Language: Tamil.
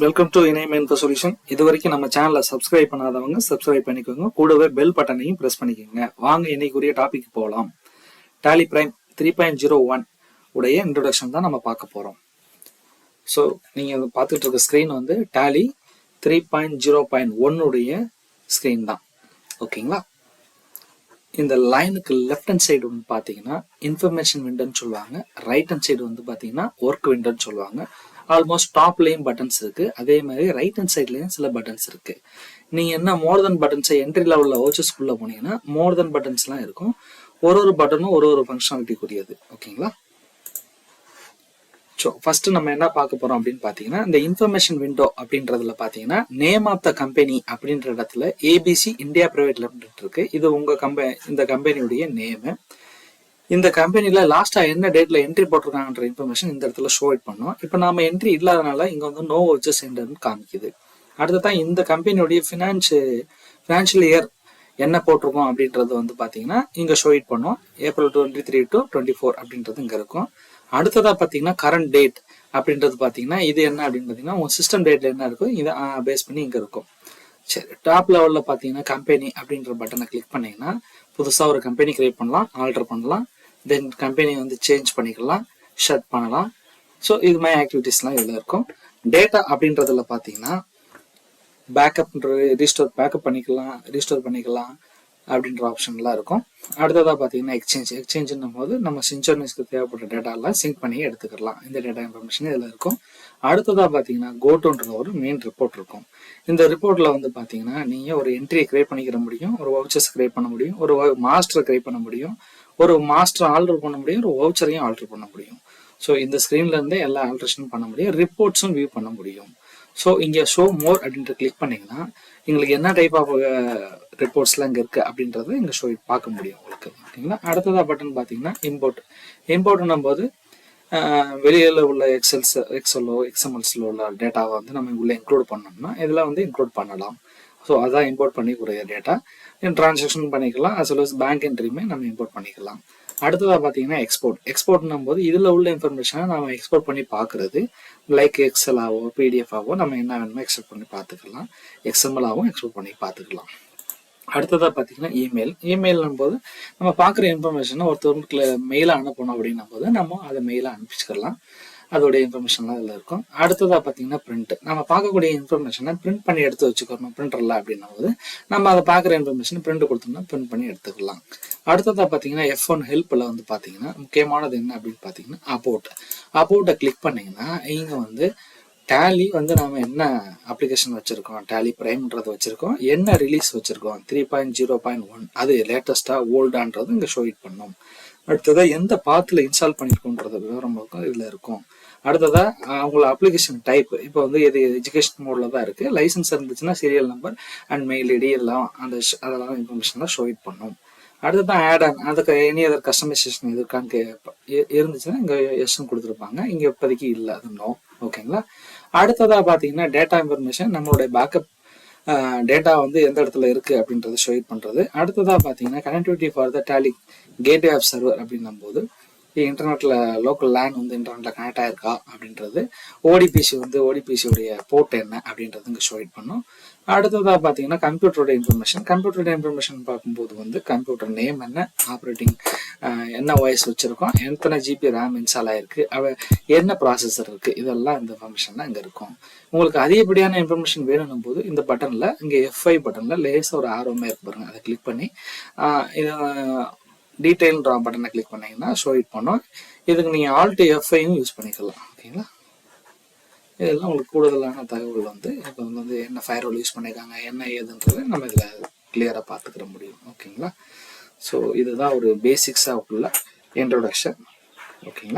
வெல்கம் டு இணையம் இன்ஃபோ சொல்யூஷன். இது வரைக்கும் நம்ம சேனலை சப்ஸ்கிரைப் பண்ணாதவங்க சப்ஸ்கிரைப் பண்ணிக்கோங்க, கூடவே பெல் பட்டனையும் பிரஸ் பண்ணிக்கோங்க. வாங்க இன்னைக்குரிய டாபிக் போகலாம். TallyPrime 3.01 உடைய இன்ட்ரோடக்ஷன் தான் நம்ம பார்க்க போறோம். ஸோ நீங்க பார்த்துட்டு இருக்க ஸ்கிரீன் வந்து Tally 3.0.1 உடைய ஸ்கிரீன் தான். ஓகேங்களா? இந்த லைனுக்கு லெஃப்ட் ஹேண்ட் சைடு வந்து பார்த்தீங்கன்னா இன்ஃபர்மேஷன் விண்டோன்னு சொல்லுவாங்க, ரைட் ஹேண்ட் சைடு வந்து பார்த்தீங்கன்னா ஒர்க் விண்டோன்னு சொல்லுவாங்க. ஆல்மோஸ்ட் டாப்லேயும் பட்டன்ஸ் இருக்கு, அதே மாதிரி ரைட் ஹேண்ட் சைட்லேயும் சில பட்டன்ஸ் இருக்கு. நீங்க என்ன மோர் தென் பட்டன்ஸை என்ட்ரி லெவலில் வவுச்சர்ஸ்குள்ள போனீங்கன்னா மோர் தென் பட்டன்ஸ்லாம் இருக்கும். ஒரு பட்டனும் ஒரு ஃபங்க்ஷனாலிட்டி கூடியது. ஓகேங்களா? ஸோ ஃபர்ஸ்ட் நம்ம என்ன பார்க்க போறோம் அப்படின்னு பார்த்தீங்கன்னா, இந்த இன்ஃபர்மேஷன் விண்டோ அப்படின்றதுல பார்த்தீங்கன்னா நேம் ஆஃப் த கம்பெனி அப்படின்ற இடத்துல ஏபிசி இந்தியா பிரைவேட் லிமிடெட் இருக்கு. இது உங்க இந்த கம்பெனியுடைய நேமு. இந்த கம்பெனில லாஸ்டா என்ன டேட்ல என்ட்ரி போட்டிருக்காங்கன்ற இன்ஃபர்மேஷன் இந்த இடத்துல ஷோ இட் பண்ணோம். இப்போ நாம என்ட்ரி இல்லாதனால இங்க வந்து நோ வவுச்சர்ஸ் என்டர்னு காமிக்குது. அடுத்ததான் இந்த கம்பெனியுடைய ஃபினான்ஷியல் இயர் என்ன போட்டிருக்கோம் அப்படின்றது வந்து பாத்தீங்கன்னா இங்க ஷோ இட் பண்ணோம். April 23 to 24 அப்படின்றது இங்க இருக்கும். அடுத்ததா பாத்தீங்கன்னா கரண்ட் டேட் அப்படின்றது பாத்தீங்கன்னா இது என்ன அப்படின்னு பாத்தீங்கன்னா உங்க சிஸ்டம் டேட்ல என்ன இருக்கும் இதை பேஸ் பண்ணி இங்க இருக்கும். சரி, டாப் லெவல்ல பாத்தீங்கன்னா கம்பெனி அப்படின்ற பட்டனை கிளிக் பண்ணீங்கன்னா புதுசா ஒரு கம்பெனி கிரியேட் பண்ணலாம், ஆல்டர் பண்ணலாம், தென் கம்பெனி வந்து சேஞ்ச் பண்ணிக்கலாம், ஷட் பண்ணலாம். ஸோ இது மாதிரி ஆக்டிவிட்டிஸ்லாம் இதில் இருக்கும். டேட்டா அப்படின்றதுல பார்த்தீங்கன்னா ரீஸ்டோர் பண்ணிக்கலாம் அப்படின்ற ஆப்ஷன்லாம் இருக்கும். அடுத்ததாக பார்த்தீங்கன்னா எக்ஸ்சேஞ்சுன்னும் போது நம்ம சின்சோனிஸ்க்கு தேவைப்பட்ட டேட்டாலாம் சிங்க் பண்ணி எடுத்துக்கலாம். இந்த டேட்டா இன்ஃபர்மேஷன் இதில் இருக்கும். அடுத்ததாக பார்த்தீங்கன்னா கோட்டுன்ற ஒரு மெயின் ரிப்போர்ட் இருக்கும். இந்த ரிப்போர்ட்டில் வந்து பார்த்தீங்கன்னா நீங்கள் ஒரு என்ட்ரியை கிரியேட் பண்ணிக்கிற முடியும், ஒரு வவுச்சர்ஸ் கிரியேட் பண்ண முடியும், ஒரு மாஸ்டரை கிரியேட் பண்ண முடியும், ஒரு மாஸ்டர் ஆல்டர் பண்ண முடியும், ஒரு வவுச்சரையும் ஆல்டர் பண்ண முடியும். ஸோ இந்த ஸ்க்ரீன்ல இருந்தே எல்லா ஆல்ட்ரேஷனும் பண்ண முடியும், ரிப்போர்ட்ஸும் வியூ பண்ண முடியும். ஸோ இங்கே ஷோ மோர் அப்படின்ட்டு கிளிக் பண்ணீங்கன்னா எங்களுக்கு என்ன டைப் ஆஃப் ரிப்போர்ட்ஸ்லாம் இங்கே இருக்குது அப்படின்றத இங்கே ஷோ பார்க்க முடியும் உங்களுக்கு. ஓகேங்களா? அடுத்ததாக பட்டன் பார்த்தீங்கன்னா இம்போர்ட்னும் போது வெளியில் உள்ள எக்ஸலோ எக்ஸ்எம்எல்ஸில் உள்ள டேட்டாவை வந்து நம்ம உள்ளே இன்க்ளூட் பண்ணோம்னா இதில் வந்து இன்க்ளூட் பண்ணலாம். ஸோ அதான் இம்போர்ட் பண்ணிக்கூடிய டேட்டா. டிரான்சாக்ஷன் பண்ணிக்கலாம், அஸ் வெல் அஸ் பேங்க் என்ட்ரியுமே நம்ம இம்போர்ட் பண்ணிக்கலாம். அடுத்ததாக பார்த்தீங்கன்னா எக்ஸ்போர்ட்னும் போது இதில் உள்ள இன்ஃபர்மேஷனை நம்ம எக்ஸ்போர்ட் பண்ணி பார்க்குறது, லைக் எக்ஸலாவோ பிடிஎஃபாவோ நம்ம என்ன வேணுமோ எக்ஸ்போர்ட் பண்ணி பார்த்துக்கலாம், எக்ஸ்எம்எல்லாவும் எக்ஸ்போர்ட் பண்ணி பார்த்துக்கலாம். அடுத்ததாக பார்த்தீங்கன்னா இமெயில்னும் போது நம்ம பார்க்குற இன்ஃபர்மேஷனை ஒருத்தவங்களுக்கு மெயிலாக அனுப்பணும் அப்படின்னும் போது நம்ம அதை மெயிலாக அனுப்பிச்சிக்கலாம். அதோடைய இன்ஃபர்மேஷன்லாம் இதில் இருக்கும். அடுத்ததாக பார்த்தீங்கன்னா பிரிண்ட், நம்ம பார்க்கக்கூடிய இன்ஃபர்மேஷனை பிரிண்ட் பண்ணி எடுத்து வச்சுக்கணும் பிரிண்டரில் அப்படின்னும் போது நம்ம அதை பார்க்குற இன்ஃபர்மேஷன் பிரிண்ட் கொடுத்தோம்னா பிரிண்ட் பண்ணி எடுத்துக்கலாம். அடுத்ததாக பார்த்தீங்கன்னா F1 ஹெல்ப்பில் வந்து பார்த்தீங்கன்னா முக்கியமானது என்ன அப்படின்னு பார்த்தீங்கன்னா அபவுட்டை கிளிக் பண்ணிங்கன்னா இங்கே வந்து டேலி வந்து நம்ம என்ன அப்ளிகேஷன் வச்சிருக்கோம், TallyPrimeன்றது வச்சிருக்கோம், என்ன ரிலீஸ் வச்சிருக்கோம் 3.0.1, அது லேட்டஸ்டா ஓல்டான்றது இங்கே ஷோ இட் பண்ணும். அடுத்ததாக எந்த பாத்தில் இன்ஸ்டால் பண்ணியிருக்கோன்றது விவரம் இதில் இருக்கும். அடுத்ததாக அவங்களோட அப்ளிகேஷன் டைப், இப்போ வந்து இது எஜுகேஷன் மோடில் தான் இருக்குது. லைசன்ஸ் இருந்துச்சுன்னா serial number and mail ID எல்லாம் அதெல்லாம் இன்ஃபர்மேஷன்லாம் ஷோ இட் பண்ணும். அடுத்ததான் ஆட் ஆன், அதுக்கு எனி அதர் கஸ்டமைசேஷன் இருக்கான்னு இருந்துச்சுன்னா இங்கே எஸ்ன்னு கொடுத்துருப்பாங்க, இங்கே இப்போதைக்கு இல்லை, அது நோ. ஓகேங்களா? அடுத்ததாக பார்த்தீங்கன்னா டேட்டா இன்ஃபர்மேஷன், நம்மளுடைய பேக்கப் டேட்டா வந்து எந்த இடத்துல இருக்கு அப்படின்றத ஷோ இட் பண்றது. அடுத்ததாக பார்த்தீங்கன்னா connectivity for the Tally gateway of server அப்படின்னும் போது இன்டர்நெட்ல லோக்கல் லேன் வந்து இன்டர்நெட்ல கனெக்ட் ஆயிருக்கா அப்படின்றது, ஓடிபிசி உடைய போர்ட் என்ன அப்படின்றது இங்கே ஷோ இட் பண்ணும். அடுத்ததாக பார்த்தீங்கன்னா கம்ப்யூட்டரோட இன்ஃபர்மேஷன் பார்க்கும்போது வந்து கம்ப்யூட்டர் நேம் என்ன, ஆப்ரேட்டிங் என்ன வாய்ஸ் வச்சிருக்கோம், எத்தனை ஜிபி ரேம் இன்ஸ்டால் ஆயிருக்கு, என்ன ப்ராசஸர் இருக்கு, இதெல்லாம் இந்த இன்ஃபர்மேஷன் தான் இங்கே இருக்கும். உங்களுக்கு அதிகப்படியான இன்ஃபர்மேஷன் வேணும் போது இந்த பட்டன்ல இங்கே F5 பட்டன்ல லேசாக ஒரு ஆர்வமே இருக்கு பாருங்க, அதை கிளிக் பண்ணி டீடைல் பட்டனை கிளிக் பண்ணீங்கன்னா ஷோ இட் பண்ணும். இதுக்கு நீங்க Alt F5 யூஸ் பண்ணிக்கலாம். ஓகேங்களா? இதெல்லாம் உங்களுக்கு கூடுதலான தகவல் வந்து இப்போ வந்து என்ன ஃபயர்வால் யூஸ் பண்ணியிருக்காங்க என்ன ஏதுன்றது நம்ம இதில் கிளியராக பார்த்துக்கிற முடியும். ஓகேங்களா? ஸோ இதுதான் ஒரு பேசிக்ஸாக உள்ள இன்ட்ரோடக்ஷன். ஓகேங்களா?